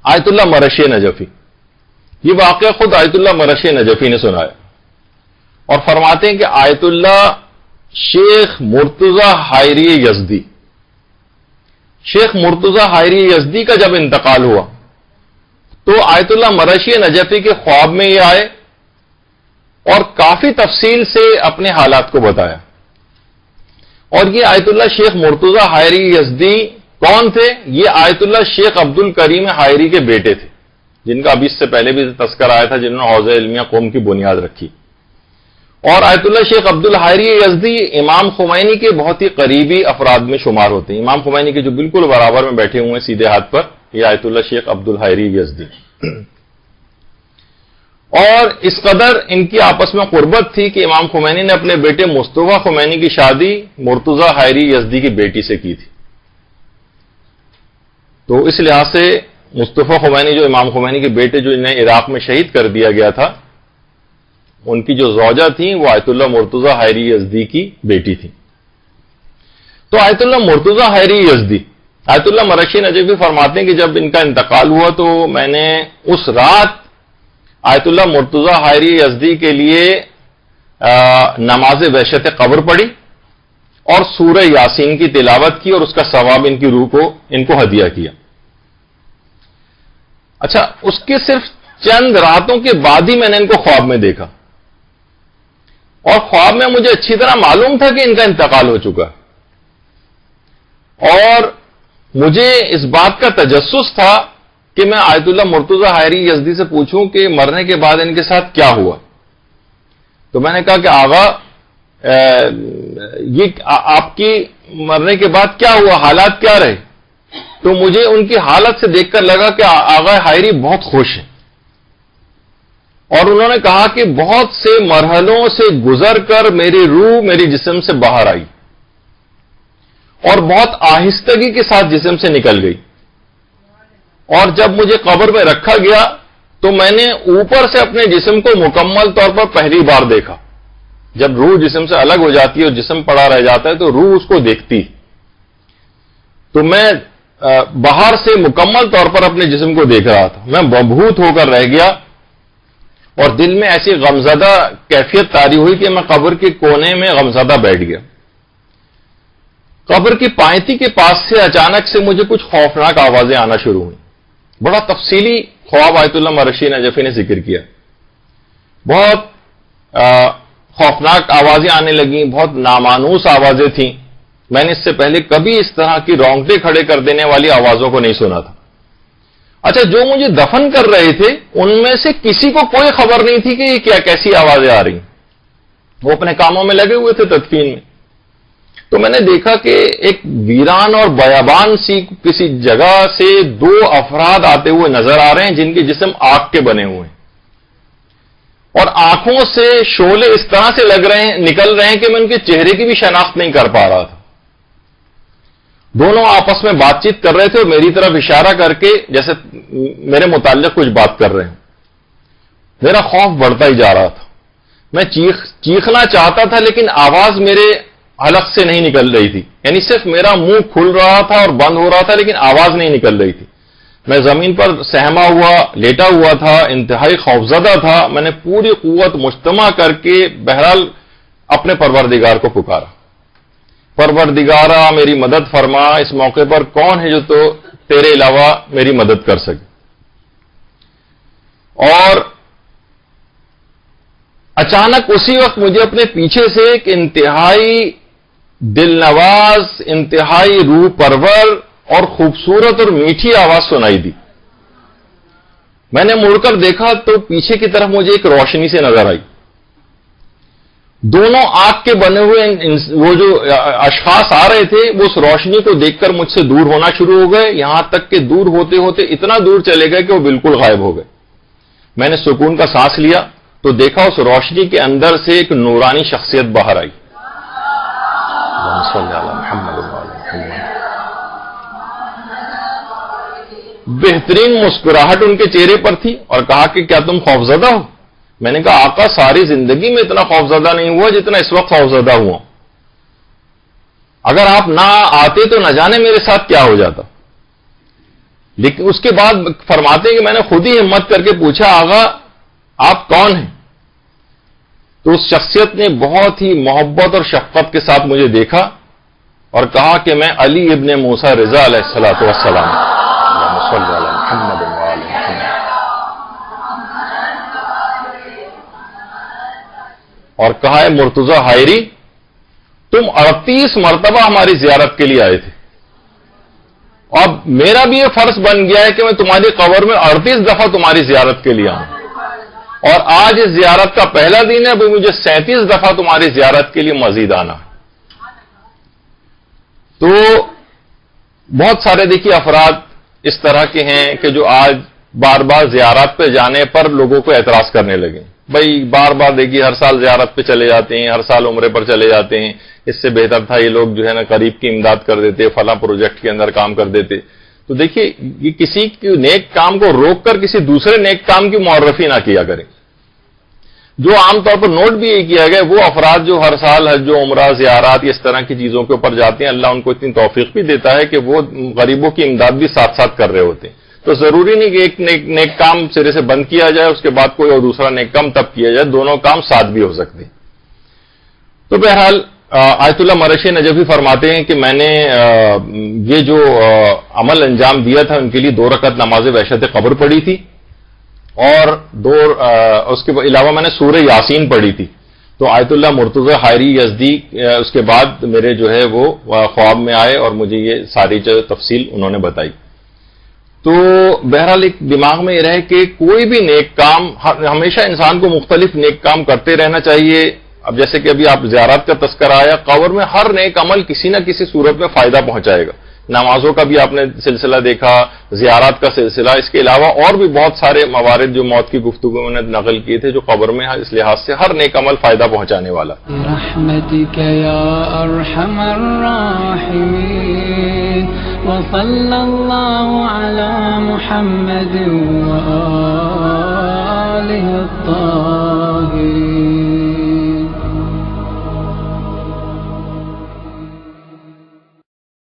آیت اللہ مرشی نجفی. یہ واقعہ خود آیت اللہ مرشی نجفی نے سنایا اور فرماتے ہیں کہ آیت اللہ شیخ مرتضی حائری یزدی، شیخ مرتضی حائری یزدی کا جب انتقال ہوا تو آیت اللہ مرشی نجفی کے خواب میں یہ آئے اور کافی تفصیل سے اپنے حالات کو بتایا. اور یہ آیت اللہ شیخ مرتضی حائری یزدی کون تھے؟ یہ آیت اللہ شیخ عبد الکریم حائری کے بیٹے تھے، جن کا ابھی اس سے پہلے بھی تذکرہ آیا تھا، جنہوں نے حوزہ علمیہ قوم کی بنیاد رکھی. اور آیت اللہ شیخ عبد الحائری یزدی امام خمینی کے بہت ہی قریبی افراد میں شمار ہوتے ہیں. امام خمینی کے جو بالکل برابر میں بیٹھے ہوئے ہیں سیدھے ہاتھ پر، یہ آیت اللہ شیخ عبد الحائری یزدی. اور اس قدر ان کی آپس میں قربت تھی کہ امام خمینی نے اپنے بیٹے مصطفیٰ خمینی کی شادی مرتضی حائری یزدی کی بیٹی سے کی تھی. تو اس لحاظ سے مصطفیٰ خمینی جو امام خمینی کے بیٹے جو انہیں عراق میں شہید کر دیا گیا تھا، ان کی جو زوجہ تھیں وہ آیت اللہ مرتضی حائری یزدی کی بیٹی تھی. تو آیت اللہ مرتضی حائری یزدی، آیت اللہ مرشی نجفی فرماتے ہیں کہ جب ان کا انتقال ہوا تو میں نے اس رات آیت اللہ مرتضی حائری یزدی کے لیے نماز وحشت قبر پڑھی اور سورہ یاسین کی تلاوت کی اور اس کا ثواب ان کی روح کو ان کو ہدیہ کیا. اچھا، اس کے صرف چند راتوں کے بعد ہی میں نے ان کو خواب میں دیکھا اور خواب میں مجھے اچھی طرح معلوم تھا کہ ان کا انتقال ہو چکا اور مجھے اس بات کا تجسس تھا کہ میں آیت اللہ مرتضی حائری یزدی سے پوچھوں کہ مرنے کے بعد ان کے ساتھ کیا ہوا. تو میں نے کہا کہ آغا یہ آپ کی مرنے کے بعد کیا ہوا، حالات کیا رہے؟ تو مجھے ان کی حالت سے دیکھ کر لگا کہ آغا حائری بہت خوش ہیں اور انہوں نے کہا کہ بہت سے مرحلوں سے گزر کر میری روح میری جسم سے باہر آئی اور بہت آہستگی کے ساتھ جسم سے نکل گئی. اور جب مجھے قبر میں رکھا گیا تو میں نے اوپر سے اپنے جسم کو مکمل طور پر پہلی بار دیکھا. جب روح جسم سے الگ ہو جاتی ہے اور جسم پڑا رہ جاتا ہے تو روح اس کو دیکھتی. تو میں باہر سے مکمل طور پر اپنے جسم کو دیکھ رہا تھا. میں مبہوت ہو کر رہ گیا اور دل میں ایسی غمزدہ کیفیت طاری ہوئی کہ میں قبر کے کونے میں غمزدہ بیٹھ گیا. قبر کی پائنتی کے پاس سے اچانک سے مجھے کچھ خوفناک آوازیں آنا شروع ہوئیں. بڑا تفصیلی خواب آیت اللہ مرشی نجفی نے ذکر کیا. بہت خوفناک آوازیں آنے لگیں، بہت نامانوس آوازیں تھیں. میں نے اس سے پہلے کبھی اس طرح کی رونگٹے کھڑے کر دینے والی آوازوں کو نہیں سنا تھا. اچھا، جو مجھے دفن کر رہے تھے ان میں سے کسی کو کوئی خبر نہیں تھی کہ یہ کیا کیسی آوازیں آ رہی. وہ اپنے کاموں میں لگے ہوئے تھے تدفین میں. تو میں نے دیکھا کہ ایک ویران اور بیابان سی کسی جگہ سے دو افراد آتے ہوئے نظر آ رہے ہیں جن کے جسم آگ کے بنے ہوئے ہیں اور آنکھوں سے شعلے اس طرح سے نکل رہے ہیں کہ میں ان کے چہرے کی بھی شناخت نہیں کر پا رہا تھا. دونوں آپس میں بات چیت کر رہے تھے اور میری طرف اشارہ کر کے جیسے میرے متعلق کچھ بات کر رہے ہیں. میرا خوف بڑھتا ہی جا رہا تھا. میں چیخنا چاہتا تھا لیکن آواز میرے حلق سے نہیں نکل رہی تھی. یعنی صرف میرا منہ کھل رہا تھا اور بند ہو رہا تھا لیکن آواز نہیں نکل رہی تھی. میں زمین پر سہما ہوا لیٹا ہوا تھا، انتہائی خوفزدہ تھا. میں نے پوری قوت مجتمع کر کے بہرحال اپنے پروردگار کو پکارا، پروردگارا میری مدد فرما، اس موقع پر کون ہے جو تو تیرے علاوہ میری مدد کر سکے. اور اچانک اسی وقت مجھے اپنے پیچھے سے ایک انتہائی دل نواز، انتہائی روح پرور اور خوبصورت اور میٹھی آواز سنائی دی. میں نے مڑ کر دیکھا تو پیچھے کی طرف مجھے ایک روشنی سے نظر آئی. دونوں آگ کے بنے ہوئے وہ جو اشخاص آ رہے تھے وہ اس روشنی کو دیکھ کر مجھ سے دور ہونا شروع ہو گئے، یہاں تک کہ دور ہوتے ہوتے اتنا دور چلے گئے کہ وہ بالکل غائب ہو گئے. میں نے سکون کا سانس لیا تو دیکھا اس روشنی کے اندر سے ایک نورانی شخصیت باہر آئی. بہترین مسکراہٹ ان کے چہرے پر تھی اور کہا کہ کیا تم خوفزدہ ہو؟ میں نے کہا آقا ساری زندگی میں اتنا خوفزدہ نہیں ہوا جتنا اس وقت خوفزدہ ہوا. اگر آپ نہ آتے تو نہ جانے میرے ساتھ کیا ہو جاتا. لیکن اس کے بعد فرماتے ہیں کہ میں نے خود ہی ہمت کر کے پوچھا آغا آپ کون ہیں؟ تو اس شخصیت نے بہت ہی محبت اور شفقت کے ساتھ مجھے دیکھا اور کہا کہ میں علی ابن موسیٰ رضا علیہ الصلوۃ والسلام اور کہا ہے مرتضی حائری تم 38 مرتبہ ہماری زیارت کے لیے آئے تھے، اب میرا بھی یہ فرض بن گیا ہے کہ میں تمہاری قبر میں 38 دفعہ تمہاری زیارت کے لیے آؤں، اور آج اس زیارت کا پہلا دن ہے، ابھی مجھے 37 دفعہ تمہاری زیارت کے لیے مزید آنا ہے۔ تو بہت سارے دیکھیے افراد اس طرح کے ہیں کہ جو آج بار بار زیارت پہ جانے پر لوگوں کو اعتراض کرنے لگے، بھائی بار بار دیکھیے ہر سال زیارت پہ چلے جاتے ہیں، ہر سال عمرے پر چلے جاتے ہیں، اس سے بہتر تھا یہ لوگ جو ہے نا قریب کی امداد کر دیتے، فلاں پروجیکٹ کے اندر کام کر دیتے۔ تو دیکھیے یہ کسی کے نیک کام کو روک کر کسی دوسرے نیک کام کی معرفی نہ کیا کریں۔ جو عام طور پر نوٹ بھی یہ کیا گیا وہ افراد جو ہر سال حج و عمرہ زیارات اس طرح کی چیزوں کے اوپر جاتے ہیں، اللہ ان کو اتنی توفیق بھی دیتا ہے کہ وہ غریبوں کی امداد بھی ساتھ ساتھ کر رہے ہوتے ہیں۔ تو ضروری نہیں کہ ایک نیک کام سرے سے بند کیا جائے اس کے بعد کوئی اور دوسرا نیک کام تب کیا جائے، دونوں کام ساتھ بھی ہو سکتے ہیں۔ تو بہرحال آیت اللہ مرشی نجفی فرماتے ہیں کہ میں نے یہ جو عمل انجام دیا تھا ان کے لیے 2 رکعت نماز وحشت قبر پڑھی تھی، اور اس کے علاوہ میں نے سورہ یاسین پڑھی تھی۔ تو آیت اللہ مرتضی حائری یزدی اس کے بعد میرے جو ہے وہ خواب میں آئے اور مجھے یہ ساری جو تفصیل انہوں نے بتائی۔ تو بہرحال ایک دماغ میں یہ رہے کہ کوئی بھی نیک کام ہمیشہ انسان کو مختلف نیک کام کرتے رہنا چاہیے۔ اب جیسے کہ ابھی آپ زیارت کا تذکرہ آیا، قبر میں ہر نیک عمل کسی نہ کسی صورت میں فائدہ پہنچائے گا۔ نمازوں کا بھی آپ نے سلسلہ دیکھا، زیارات کا سلسلہ، اس کے علاوہ اور بھی بہت سارے موارد جو موت کی گفتگو میں نے نقل کیے تھے جو قبر میں اس لحاظ سے ہر نیک عمل فائدہ پہنچانے والا۔ برحمتک یا ارحم الراحمین وصلی اللہ علی محمد وآلہ الطاہرین۔